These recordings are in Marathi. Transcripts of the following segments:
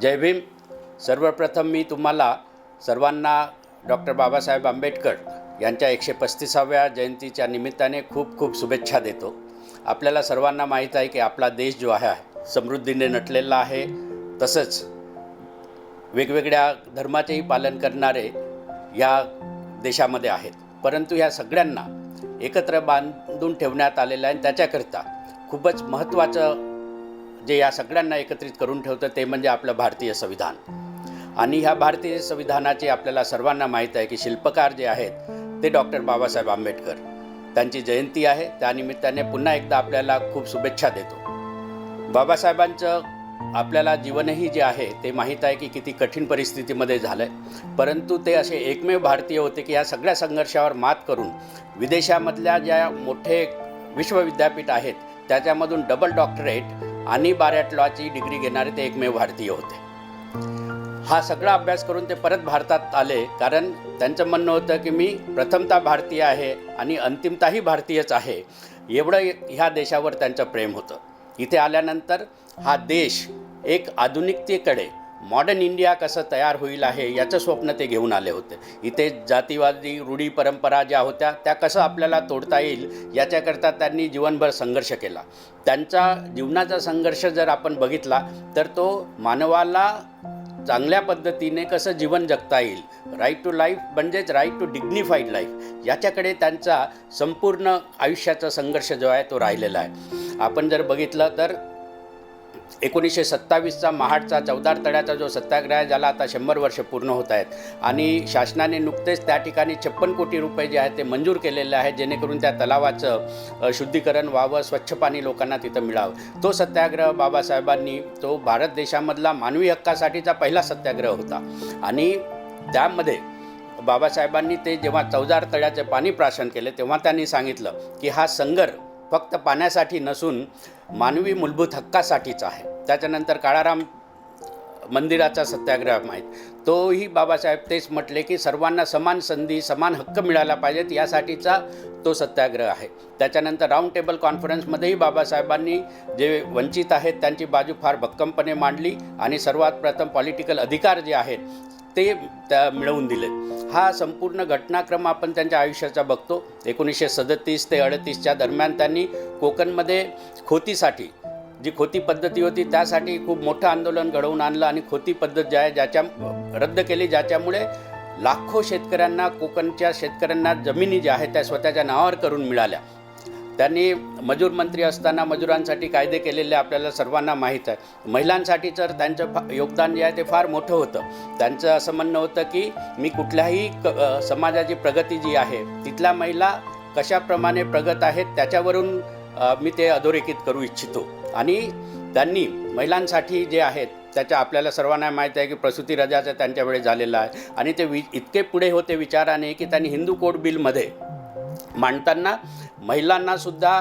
जय भीम। सर्वप्रथम मी तुम्हाला सर्वांना डॉक्टर बाबासाहेब आंबेडकर यांच्या 135व्या जयंतीच्या निमित्ताने खूप खूप शुभेच्छा देतो। आपल्याला सर्वांना माहीत आहे की आपला देश जो आहे समृद्धीने नटलेला आहे, तसंच वेगवेगळ्या धर्माचेही पालन करणारे या देशामध्ये आहेत, परंतु ह्या सगळ्यांना एकत्र बांधून ठेवण्यात आलेलं आहे। त्याच्याकरता खूपच महत्त्वाचं जे या सगळ्यांना एकत्रित करून ठेवतं ते म्हणजे आपलं भारतीय संविधान। आणि ह्या भारतीय संविधानाचे आपल्याला सर्वांना माहीत आहे की शिल्पकार जे आहेत ते डॉक्टर बाबासाहेब आंबेडकर, त्यांची जयंती आहे। त्यानिमित्ताने पुन्हा एकदा आपल्याला खूप शुभेच्छा देतो। बाबासाहेबांचं आपल्याला जीवनही जे आहे ते माहीत आहे की किती कठीण परिस्थितीमध्ये झालं आहे, परंतु ते असे एकमेव भारतीय होते की या सगळ्या संघर्षावर मात करून विदेशामधल्या ज्या मोठे विश्वविद्यापीठ आहेत त्याच्यामधून डबल डॉक्टरेट आणि बार्याट लॉची डिग्री घेणारे ते एकमेव भारतीय होते। हा सगळा अभ्यास करून ते परत भारतात आले, कारण त्यांचं म्हणणं होतं की मी प्रथमतः भारतीय आहे आणि अंतिमतःही भारतीयच आहे, एवढं ह्या देशावर त्यांचं प्रेम होतं। इथे आल्यानंतर हा देश एक आधुनिकतेकडे, मॉडर्न इंडिया कसं तयार होईल आहे याचं स्वप्न ते घेऊन आले होते। इथे जातीवादी रूढी परंपरा ज्या होत्या त्या कसं आपल्याला तोडता येईल याच्याकरता त्यांनी जीवनभर संघर्ष केला। त्यांचा जीवनाचा संघर्ष जर आपण बघितला तर तो मानवाला चांगल्या पद्धतीने कसं जीवन जगता येईल, राईट टू लाईफ म्हणजेच राईट टू डिग्निफाईड लाईफ, याच्याकडे त्यांचा संपूर्ण आयुष्याचा संघर्ष जो आहे तो राहिलेला आहे। आपण जर बघितलं तर 1927चा महाडचा चवदार तळ्याचा जो सत्याग्रह ज्याला आता 100 वर्ष पूर्ण होत आहेत आणि शासनाने नुकतेच त्या ठिकाणी 56 कोटी रुपये जे आहेत ते मंजूर केलेले आहेत, जेणेकरून त्या तलावाचं शुद्धीकरण व्हावं, स्वच्छ पाणी लोकांना तिथं मिळावं। तो सत्याग्रह बाबासाहेबांनी, तो भारत देशामधला मानवी हक्कासाठीचा पहिला सत्याग्रह होता। आणि त्यामध्ये बाबासाहेबांनी ते जेव्हा चवदार तळ्याचे पाणी प्राशन केले तेव्हा त्यांनी सांगितलं की हा संघर्ष फक्त पाण्यासाठी नसून मानवी मूलभूत हक्कासाठीचा आहे। त्याच्यानंतर काळाराम मंदिराचा सत्याग्रह माहीत, तोही बाबासाहेब तेच म्हटले की सर्वांना समान संधी, समान हक्क मिळाला पाहिजेत, यासाठीचा तो सत्याग्रह आहे। त्याच्यानंतर राऊंड टेबल कॉन्फरन्समध्येही बाबासाहेबांनी जे वंचित आहेत त्यांची बाजू फार भक्कमपणे मांडली आणि सर्वात प्रथम पॉलिटिकल अधिकार जे आहेत ते मिळवून दिले। हा संपूर्ण घटनाक्रम आपण त्यांच्या आयुष्याचा बघतो। 1937 ते 38च्या दरम्यान त्यांनी कोकणमध्ये खोतीसाठी, जी खोती पद्धती होती त्यासाठी खूप मोठं आंदोलन घडवून आणलं आणि खोती पद्धत जी आहे ज्याच्या रद्द केली, ज्याच्यामुळे लाखो शेतकऱ्यांना, कोकणच्या शेतकऱ्यांना जमिनी ज्या आहेत त्या स्वतःच्या नावावर करून मिळाल्या। त्यांनी मजूर मंत्री असताना मजुरांसाठी कायदे केलेले आपल्याला सर्वांना माहीत आहे। महिलांसाठी तर त्यांचं योगदान जे आहे ते फार मोठं होतं। त्यांचं असं म्हणणं होतं की मी कुठल्याही समाजाची प्रगती जी आहे तिथल्या महिला कशाप्रमाणे प्रगत आहेत त्याच्यावरून मी ते अधोरेखित करू इच्छितो। आणि त्यांनी महिलांसाठी जे आहेत त्याच्या आपल्याला सर्वांना माहीत आहे की प्रसूती रजाचं त्यांच्या वेळेस झालेलं आहे आणि ते इतके पुढे होते विचाराने की त्यांनी हिंदू कोड बिलमध्ये मांडताना महिलांनासुद्धा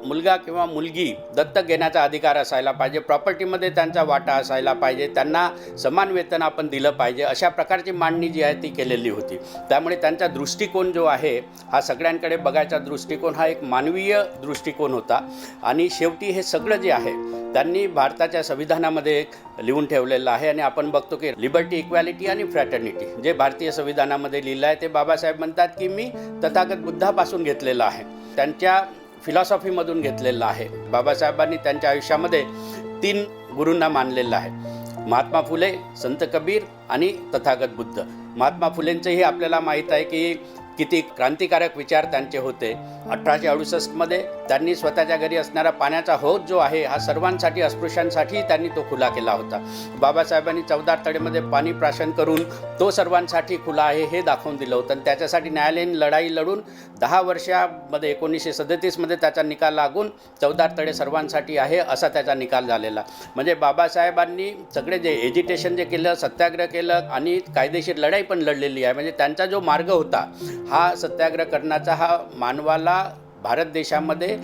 मुलगा किंवा मुलगी दत्तक घेण्याचा अधिकार असायला पाहिजे, प्रॉपर्टीमध्ये त्यांचा वाटा असायला पाहिजे, त्यांना समान वेतन आपण दिलं पाहिजे, अशा प्रकारची मांडणी जी आहे ती केलेली होती। त्यामुळे त्यांचा दृष्टिकोन जो आहे हा सगळ्यांकडे बघायचा दृष्टिकोन हा एक मानवीय दृष्टिकोन होता। आणि शेवटी हे सगळं जे आहे त्यांनी भारताच्या संविधानामध्ये लिहून ठेवलेलं आहे। आणि आपण बघतो की लिबर्टी, इक्वॅलिटी आणि फ्रॅटर्निटी जे भारतीय संविधानामध्ये लिहिलं आहे ते बाबासाहेब म्हणतात की मी तथागत बुद्धापासून घेतलेलं आहे, त्यांच्या फिलॉसॉफीमधून घेतलेलं आहे। बाबासाहेबांनी त्यांच्या आयुष्यामध्ये 3 गुरूंना मानलेलं आहे, महात्मा फुले, संत कबीर आणि तथागत बुद्ध। महात्मा फुलेंचंही आपल्याला माहीत आहे की किती क्रांतिकारक विचार त्यांचे होते। 1868मध्ये त्यांनी स्वतःच्या घरी असणारा पाण्याचा हौद जो आहे हा सर्वांसाठी, अस्पृश्यांसाठी त्यांनी तो खुला केला होता। बाबासाहेबांनी चवदार तळ्यामध्ये पाणी प्राशन करून तो सर्वांसाठी खुला आहे हे दाखवून दिलं होतं आणि त्याच्यासाठी न्यायालयीन लढाई लढून 10 वर्षामध्ये 1937मध्ये त्याचा निकाल लागून चवदार तळे सर्वांसाठी आहे असा त्याचा निकाल झालेला। म्हणजे बाबासाहेबांनी सगळे जे एजिटेशन जे केलं, सत्याग्रह केलं आणि कायदेशीर लढाई पण लढलेली आहे। म्हणजे त्यांचा जो मार्ग होता हा सत्याग्रह करण्याचा, हा मानवाला भारत देशामध्ये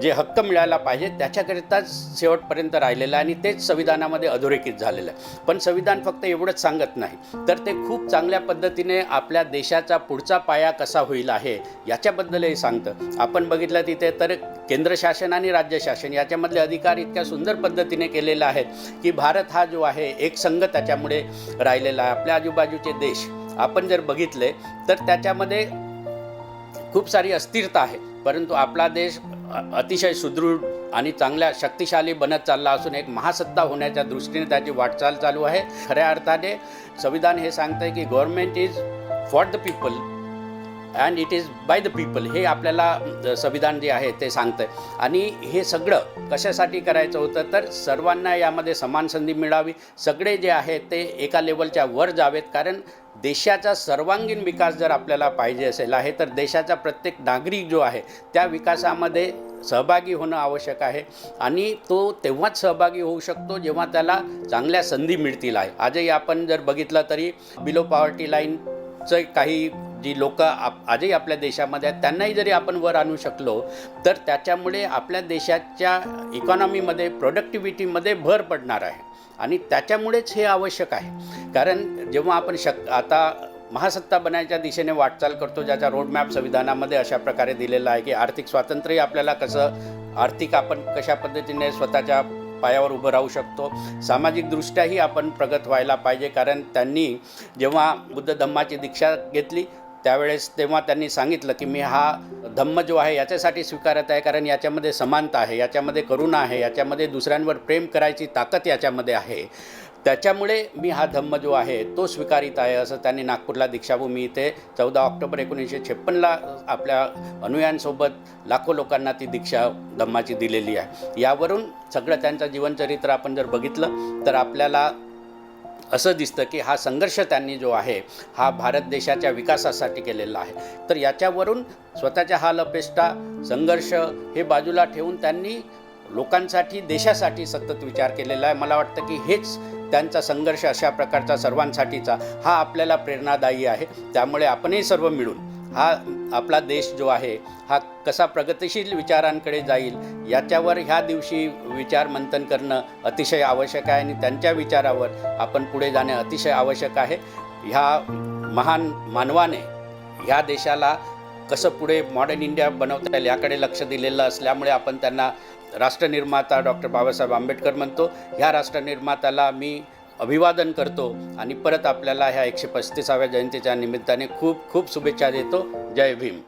जे हक्क मिळायला पाहिजे त्याच्याकरिताच शेवटपर्यंत राहिलेलं आहे आणि तेच संविधानामध्ये अधोरेखित झालेलं आहे. पण संविधान फक्त एवढंच सांगत नाही, तर ते खूप चांगल्या पद्धतीने आपल्या देशाचा पुढचा पाया कसा होईल आहे याच्याबद्दलही सांगतं. आपण बघितलं तिथे तर केंद्र शासन आणि राज्य शासन याच्यामधले अधिकार इतक्या सुंदर पद्धतीने केलेले आहेत की भारत हा जो आहे एक संघ त्याच्यामुळे राहिलेला आहे. आपल्या आजूबाजूचे देश आपण जर बघितले तर त्याच्यामध्ये खूप सारी अस्थिरता आहे, परंतु आपला देश अतिशय सुदृढ आणि चांगल्या शक्तिशाली बनत चालला असून एक महासत्ता होण्याच्या दृष्टीने त्याची वाटचाल चालू आहे. खऱ्या अर्थाने संविधान हे सांगतं आहे की government is for the people and it is by the people, हे आपल्याला संविधान जे आहे ते सांगतं आहे. आणि हे सगळं कशासाठी करायचं होतं तर सर्वांना यामध्ये समान संधी मिळावी, सगळे जे आहेत ते एका लेवलच्या वर जावेत. कारण देशाचा सर्वांगीण विकास जर आपल्याला पाहिजे असेल आहे तर देशाचा प्रत्येक नागरिक जो आहे त्या विकासामध्ये सहभागी होणं आवश्यक आहे आणि तो तेव्हाच सहभागी होऊ शकतो जेव्हा त्याला चांगल्या संधी मिळतील आहे. आजही आपण जर बघितलं तरी बिलो पॉवर्टी लाईनचं काही जी लोक आजही आपल्या देशामध्ये आहेत त्यांनाही जरी आपण वर आणू शकलो तर त्याच्यामुळे आपल्या देशाच्या इकॉनॉमीमध्ये प्रोडक्टिव्हिटीमध्ये भर पडणार आहे आणि त्याच्यामुळेच हे आवश्यक आहे. कारण जेव्हा आपण आता महासत्ता बनायच्या दिशेने वाटचाल करतो, ज्याचा रोडमॅप संविधानामध्ये अशा प्रकारे दिलेला आहे की आर्थिक स्वातंत्र्य आपल्याला आर्थिक आपण कशा पद्धतीने स्वतःच्या पायावर उभं राहू शकतो, सामाजिकदृष्ट्याही आपण प्रगत व्हायला पाहिजे. कारण त्यांनी जेव्हा बुद्ध धम्माची दीक्षा घेतली तेव्हा त्यांनी सांगितलं की मी हा धम्म जो आहे याच्यासाठी स्वीकारत आहे कारण याच्यामध्ये समानता आहे, याच्यामध्ये करुणा आहे, याच्यामध्ये दुसऱ्यांवर प्रेम करायची ताकद याच्यामध्ये आहे, त्याच्यामुळे मी हा धम्म जो आहे तो स्वीकारित आहे, असं त्यांनी नागपूरला दीक्षाभूमी इथे 14 ऑक्टोबर 1956 आपल्या अनुयायांसोबत लाखो लोकांना ती दीक्षा धम्माची दिलेली आहे. यावरून सगळं त्यांचं जीवनचरित्र आपण जर बघितलं तर आपल्याला असं दिसतं की हा संघर्ष त्यांनी जो आहे हा भारत देशाच्या विकासासाठी केलेला आहे. तर याच्यावरून स्वतःच्या हाल अपेष्टा संघर्ष हे बाजूला ठेवून त्यांनी लोकांसाठी देशासाठी सतत विचार केलेला आहे. मला वाटतं की हेच त्यांचा संघर्ष अशा प्रकारचा सर्वांसाठीचा हा आपल्याला प्रेरणादायी आहे. त्यामुळे आपणही सर्व मिळून हा आपला देश जो आहे हा कसा प्रगतिशील विचारांकडे जाईल याच्यावर ह्या दिवशी विचार मंथन करणं अतिशय आवश्यक आहे आणि त्यांच्या विचारावर आपण पुढे जाणे अतिशय आवश्यक आहे. ह्या महान मानवाने ह्या देशाला कसं पुढे मॉडर्न इंडिया बनवता येईल याकडे लक्ष दिलेलं असल्यामुळे आपण त्यांना राष्ट्रनिर्माता डॉक्टर बाबासाहेब आंबेडकर म्हणतो. ह्या राष्ट्रनिर्मात्याला मी अभिवादन करतो आणि परत आपल्याला ह्या 135व्या जयंतीच्या निमित्ताने खूप खूप शुभेच्छा देतो. जय भीम.